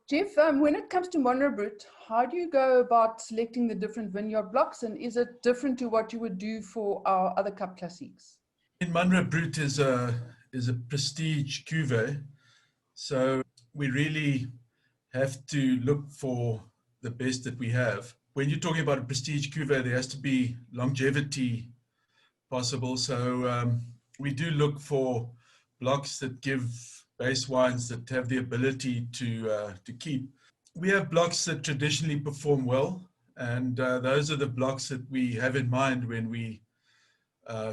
Jeff, when it comes to Monro Brut, how do you go about selecting the different vineyard blocks, and is it different to what you would do for our other Cup Classiques? In Monro Brut is a prestige cuvee, so we really have to look for the best that we have. When you're talking about a prestige cuvee, there has to be longevity possible. So we do look for blocks that give base wines that have the ability to keep. We have blocks that traditionally perform well, and those are the blocks that we have in mind when we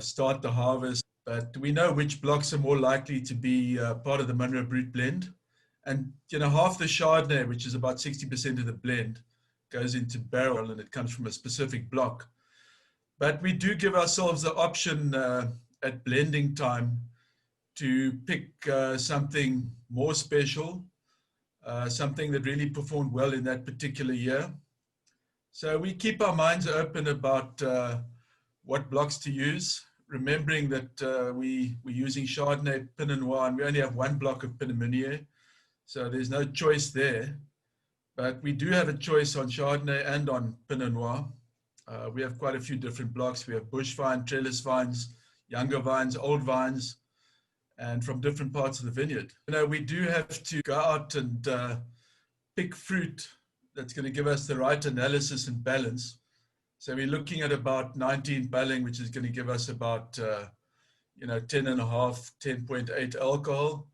start the harvest. But we know which blocks are more likely to be part of the Monro Brut blend. And half the Chardonnay, which is about 60% of the blend, goes into barrel, and it comes from a specific block. But we do give ourselves the option at blending time to pick something more special, something that really performed well in that particular year. So we keep our minds open about what blocks to use, remembering that we're using Chardonnay, Pinot Noir, and we only have one block of Pinot Meunier, so there's no choice there. But we do have a choice on Chardonnay and on Pinot Noir. We have quite a few different blocks. We have bush vine, trellis vines, younger vines, old vines, and from different parts of the vineyard. We do have to go out and pick fruit that's going to give us the right analysis and balance. So we're looking at about 19 Balling, which is going to give us about 10.5, 10.8 alcohol,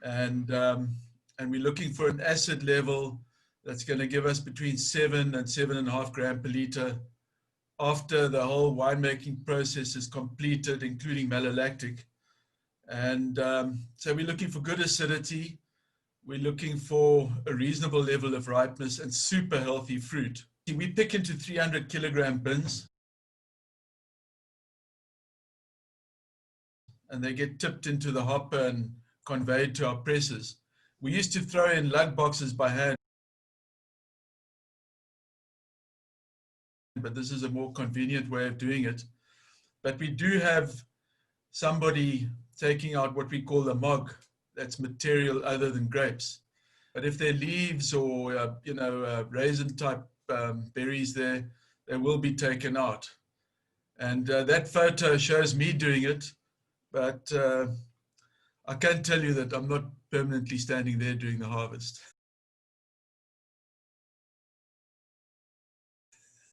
and we're looking for an acid level that's going to give us between 7 and 7.5 grams per liter after the whole winemaking process is completed, including malolactic. And so we're looking for good acidity. We're looking for a reasonable level of ripeness and super healthy fruit. We pick into 300 kilogram bins, and they get tipped into the hopper and conveyed to our presses. We used to throw in lug boxes by hand, but this is a more convenient way of doing it. But we do have somebody taking out what we call the mog, that's material other than grapes. But if they're leaves or raisin type berries there, they will be taken out. And that photo shows me doing it, but I can tell you that I'm not permanently standing there during the harvest.